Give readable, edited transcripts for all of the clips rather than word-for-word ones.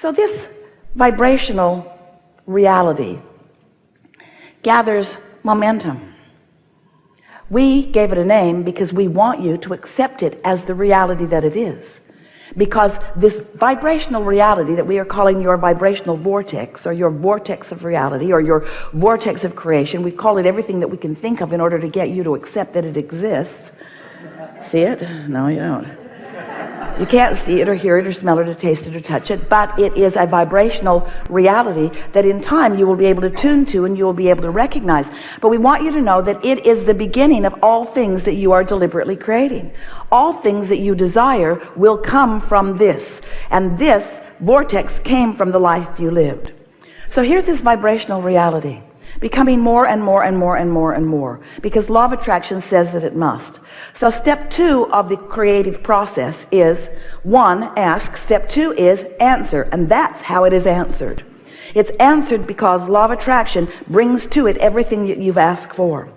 So this vibrational reality gathers momentum. We gave it a name because we want you to accept it as the reality that it is. Because this vibrational reality that we are calling your vibrational vortex, or your vortex of reality, or your vortex of creation, we call it everything that we can think of in order to get you to accept that it exists. See it? No, you don't. You can't see it or hear it or smell it or taste it or touch it, but it is a vibrational reality that in time you will be able to tune to and you will be able to recognize. But we want you to know that it is the beginning of all things that you are deliberately creating. All things that you desire will come from this, and this vortex came from the life you lived. So here's this vibrational reality becoming more and more and more and more and more, because law of attraction says that it must. So step 2 of the creative process is 1, ask. Step 2 is answer, and that's how it is answered. It's answered because law of attraction brings to it everything you've asked for.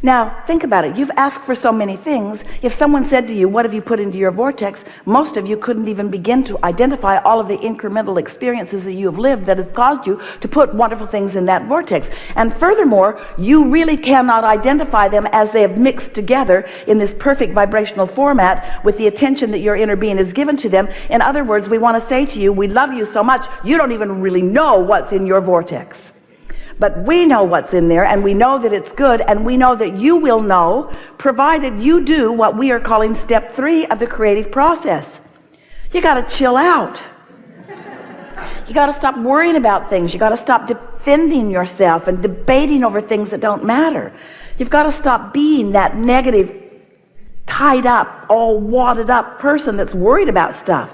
Now think about it. You've asked for so many things. If someone said to you, what have you put into your vortex, most of you couldn't even begin to identify all of the incremental experiences that you have lived that have caused you to put wonderful things in that vortex. And furthermore, you really cannot identify them as they have mixed together in this perfect vibrational format with the attention that your inner being has given to them. In other words, we want to say to you, we love you so much you don't even really know what's in your vortex. But we know what's in there, and we know that it's good, and we know that you will know, provided you do what we are calling step 3 of the creative process. You got to chill out. You got to stop worrying about things. You got to stop defending yourself and debating over things that don't matter. You've got to stop being that negative, tied up, all wadded up person that's worried about stuff.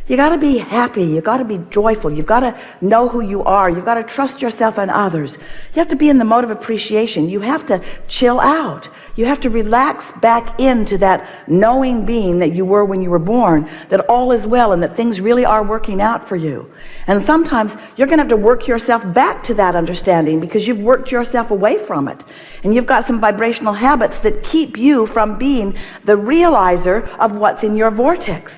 You got to be happy. You got to be joyful. You've got to know who you are. You've got to trust yourself and others. You have to be in the mode of appreciation. You have to chill out. You have to relax back into that knowing being that you were when you were born, that all is well and that things really are working out for you. And sometimes you're going to have to work yourself back to that understanding because you've worked yourself away from it. And you've got some vibrational habits that keep you from being the realizer of what's in your vortex.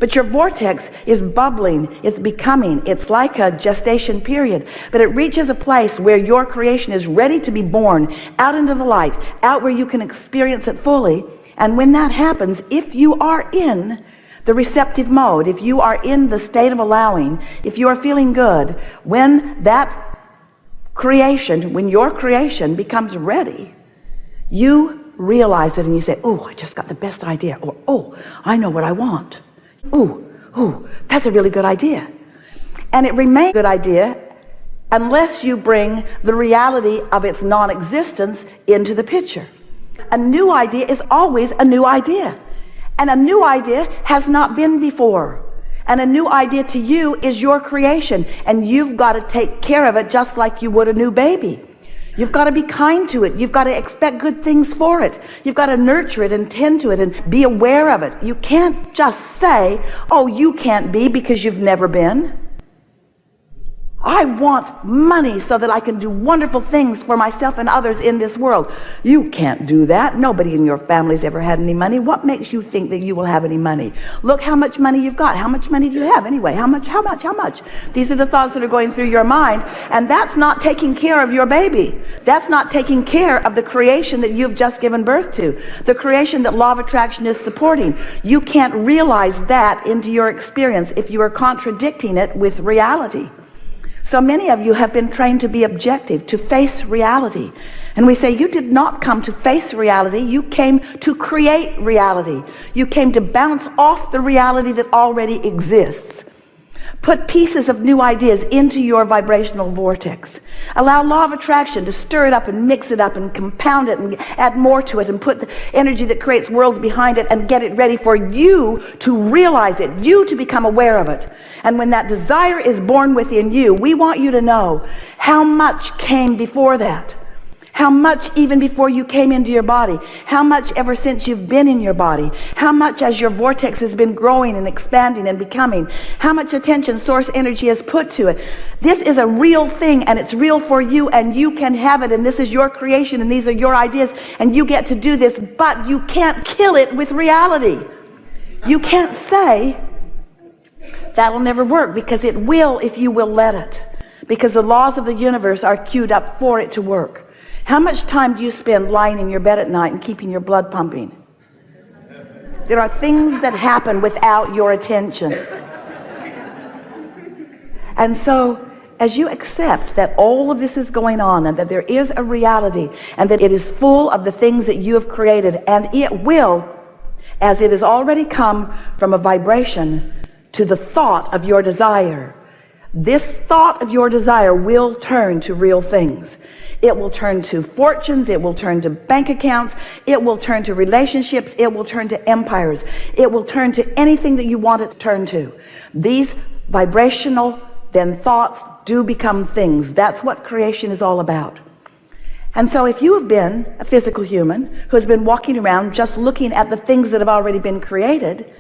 But your vortex is bubbling, it's becoming, it's like a gestation period. But it reaches a place where your creation is ready to be born out into the light, out where you can experience it fully. And when that happens, if you are in the receptive mode, if you are in the state of allowing, if you are feeling good, when that creation, when your creation becomes ready, you realize it and you say, oh, I just got the best idea, or oh, I know what I want. Ooh, that's a really good idea. And it remains a good idea unless you bring the reality of its non-existence into the picture. A new idea is always a new idea. And a new idea has not been before. And a new idea to you is your creation. And you've got to take care of it just like you would a new baby. You've got to be kind to it. You've got to expect good things for it. You've got to nurture it and tend to it and be aware of it. You can't just say, oh, you can't be because you've never been. I want money so that I can do wonderful things for myself and others in this world. You can't do that. Nobody in your family's ever had any money. What makes you think that you will have any money? Look how much money you've got. How much money do you have anyway? How much? These are the thoughts that are going through your mind, and that's not taking care of your baby. That's not taking care of the creation that you've just given birth to, the creation that law of attraction is supporting. You can't realize that into your experience if you are contradicting it with reality. So many of you have been trained to be objective, to face reality. And we say, you did not come to face reality, you came to create reality. You came to bounce off the reality that already exists. Put pieces of new ideas into your vibrational vortex. Allow law of attraction to stir it up and mix it up and compound it and add more to it and put the energy that creates worlds behind it and get it ready for you to realize it, you to become aware of it. And when that desire is born within you, we want you to know how much came before that. How much even before you came into your body, how much ever since you've been in your body, how much as your vortex has been growing and expanding and becoming, how much attention source energy has put to it. This is a real thing, and it's real for you, and you can have it, and this is your creation, and these are your ideas, and you get to do this, but you can't kill it with reality. You can't say, that'll never work, because it will if you will let it, because the laws of the universe are queued up for it to work. How much time do you spend lying in your bed at night and keeping your blood pumping? There are things that happen without your attention. And so as you accept that all of this is going on, and that there is a reality, and that it is full of the things that you have created, and it will, as it has already come from a vibration to the thought of your desire, this thought of your desire will turn to real things. It will turn to fortunes, it will turn to bank accounts, it will turn to relationships, it will turn to empires, it will turn to anything that you want it to turn to. These vibrational then thoughts do become things. That's what creation is all about. And so if you have been a physical human who has been walking around just looking at the things that have already been created,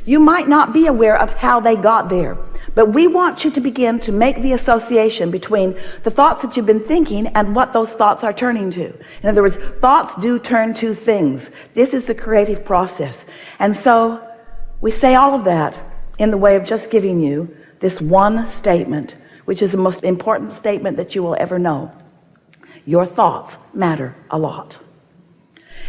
you might not be aware of how they got there. But we want you to begin to make the association between the thoughts that you've been thinking and what those thoughts are turning to. In other words, thoughts do turn to things. This is the creative process. And so we say all of that in the way of just giving you this one statement, which is the most important statement that you will ever know. Your thoughts matter a lot.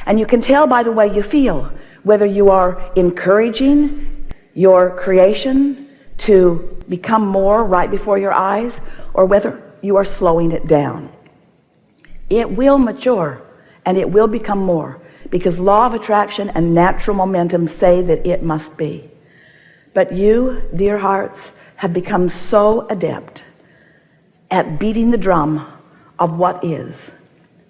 And you can tell by the way you feel whether you are encouraging your creation to become more right before your eyes, or whether you are slowing it down. It will mature and it will become more, because law of attraction and natural momentum say that it must be. But you, dear hearts, have become so adept at beating the drum of what is,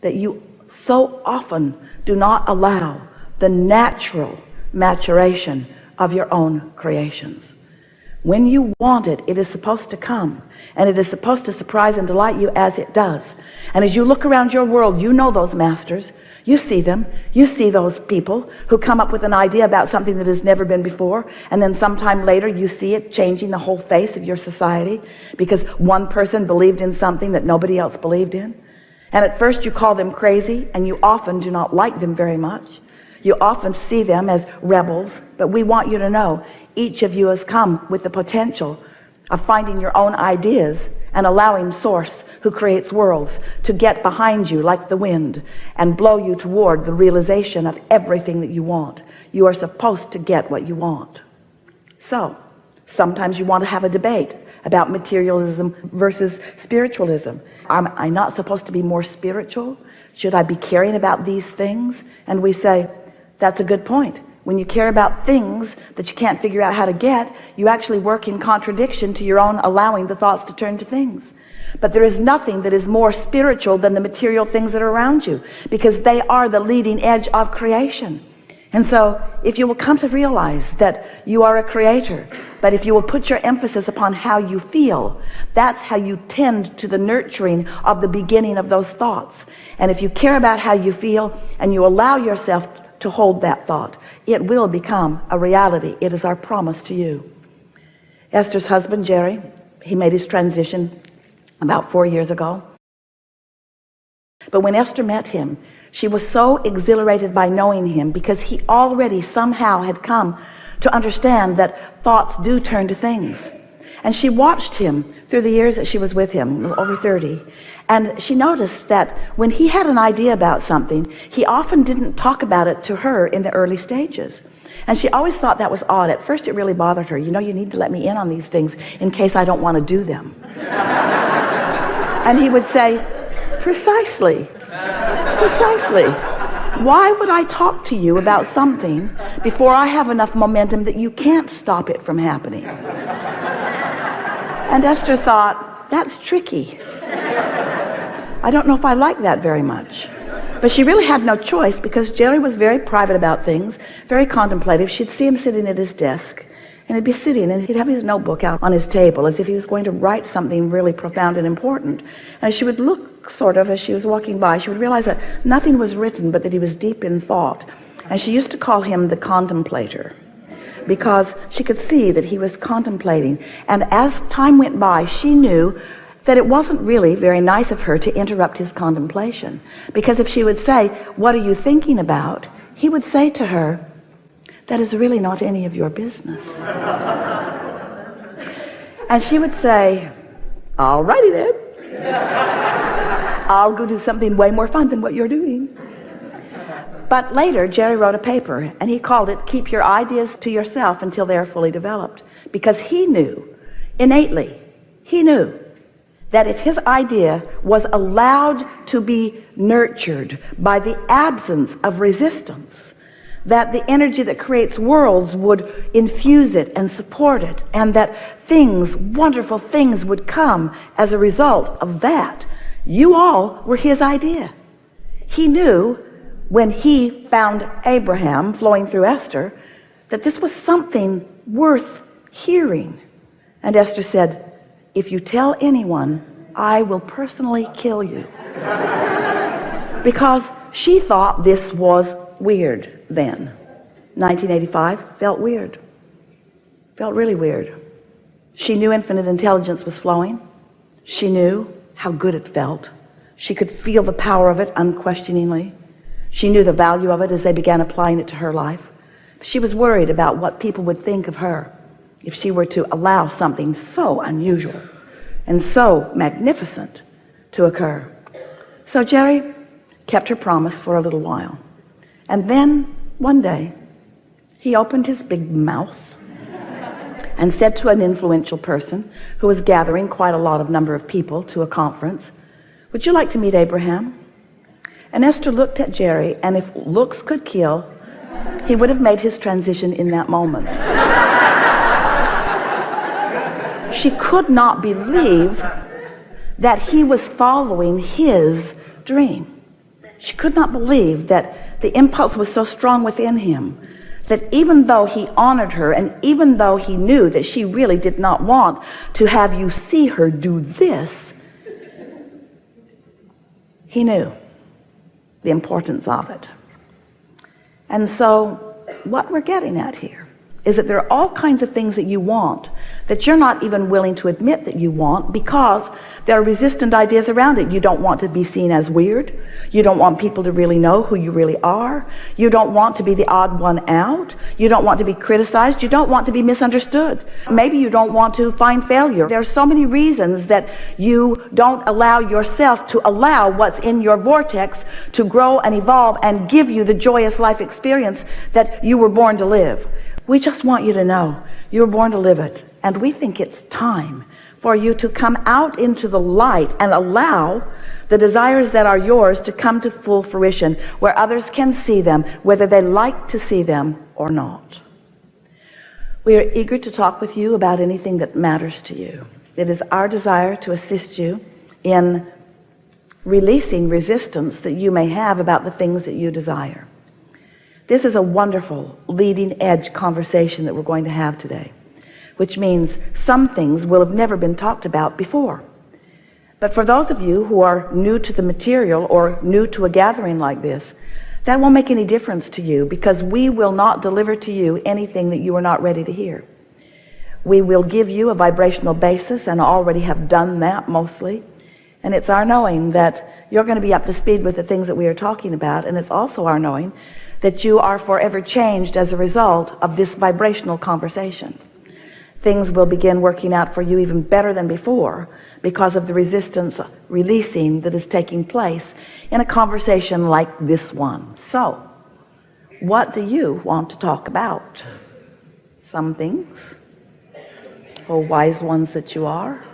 that you so often do not allow the natural maturation of your own creations. When you want it, it is supposed to come, and it is supposed to surprise and delight you as it does. And as you look around your world, you know those masters. You see them. You see those people who come up with an idea about something that has never been before, and then sometime later you see it changing the whole face of your society because one person believed in something that nobody else believed in. And at first you call them crazy, and you often do not like them very much. You often see them as rebels, but we want you to know each of you has come with the potential of finding your own ideas and allowing Source, who creates worlds, to get behind you like the wind and blow you toward the realization of everything that you want. You are supposed to get what you want. So sometimes you want to have a debate about materialism versus spiritualism. Am I not supposed to be more spiritual? Should I be caring about these things? And we say, that's a good point. When you care about things that you can't figure out how to get, you actually work in contradiction to your own allowing the thoughts to turn to things. But there is nothing that is more spiritual than the material things that are around you, because they are the leading edge of creation. And so if you will come to realize that you are a creator, but if you will put your emphasis upon how you feel, that's how you tend to the nurturing of the beginning of those thoughts. And if you care about how you feel and you allow yourself to hold that thought, it will become a reality. It is our promise to you. Esther's husband, Jerry, he made his transition about 4 years ago. But when Esther met him, she was so exhilarated by knowing him, because he already somehow had come to understand that thoughts do turn to things. And she watched him through the years that she was with him, over 30. And she noticed that when he had an idea about something, he often didn't talk about it to her in the early stages. And she always thought that was odd. At first it really bothered her. You know, you need to let me in on these things in case I don't want to do them. And he would say, precisely. Why would I talk to you about something before I have enough momentum that you can't stop it from happening? And Esther thought, that's tricky. I don't know if I like that very much. But she really had no choice, because Jerry was very private about things, very contemplative. She'd see him sitting at his desk, and he'd be sitting, and he'd have his notebook out on his table as if he was going to write something really profound and important. And she would look sort of as she was walking by, she would realize that nothing was written but that he was deep in thought. And she used to call him the contemplator, because she could see that he was contemplating. And as time went by, she knew that it wasn't really very nice of her to interrupt his contemplation, because if she would say, what are you thinking about? He would say to her, that is really not any of your business. And she would say, all righty then. I'll go do something way more fun than what you're doing. But later, Jerry wrote a paper, and he called it, Keep Your Ideas to Yourself Until They Are Fully Developed. Because he knew, innately, he knew that if his idea was allowed to be nurtured by the absence of resistance, that the energy that creates worlds would infuse it and support it, and that things, wonderful things, would come as a result of that. You all were his idea. He knew when he found Abraham flowing through Esther that this was something worth hearing. And Esther said, if you tell anyone, I will personally kill you. Because she thought this was weird then. 1985 felt weird. Felt really weird. She knew infinite intelligence was flowing. She knew how good it felt. She could feel the power of it unquestioningly. She knew the value of it as they began applying it to her life. She was worried about what people would think of her if she were to allow something so unusual and so magnificent to occur. So Jerry kept her promise for a little while. And then one day, he opened his big mouth and said to an influential person who was gathering quite a lot of number of people to a conference, would you like to meet Abraham? And Esther looked at Jerry, and if looks could kill, he would have made his transition in that moment. She could not believe that he was following his dream. She could not believe that the impulse was so strong within him that even though he honored her, and even though he knew that she really did not want to have you see her do this, he knew the importance of it. And so what we're getting at here is that there are all kinds of things that you want that you're not even willing to admit that you want because there are resistant ideas around it. You don't want to be seen as weird. You don't want people to really know who you really are. You don't want to be the odd one out. You don't want to be criticized. You don't want to be misunderstood. Maybe you don't want to find failure. There are so many reasons that you don't allow yourself to allow what's in your vortex to grow and evolve and give you the joyous life experience that you were born to live. We just want you to know you were born to live it. And we think it's time for you to come out into the light and allow the desires that are yours to come to full fruition, where others can see them, whether they like to see them or not. We are eager to talk with you about anything that matters to you. It is our desire to assist you in releasing resistance that you may have about the things that you desire. This is a wonderful leading edge conversation that we're going to have today, which means some things will have never been talked about before. But for those of you who are new to the material or new to a gathering like this, that won't make any difference to you, because we will not deliver to you anything that you are not ready to hear. We will give you a vibrational basis, and already have done that mostly. And it's our knowing that you're going to be up to speed with the things that we are talking about, and it's also our knowing that you are forever changed as a result of this vibrational conversation. Things will begin working out for you even better than before because of the resistance releasing that is taking place in a conversation like this one. So, what do you want to talk about? Some things, oh wise ones that you are.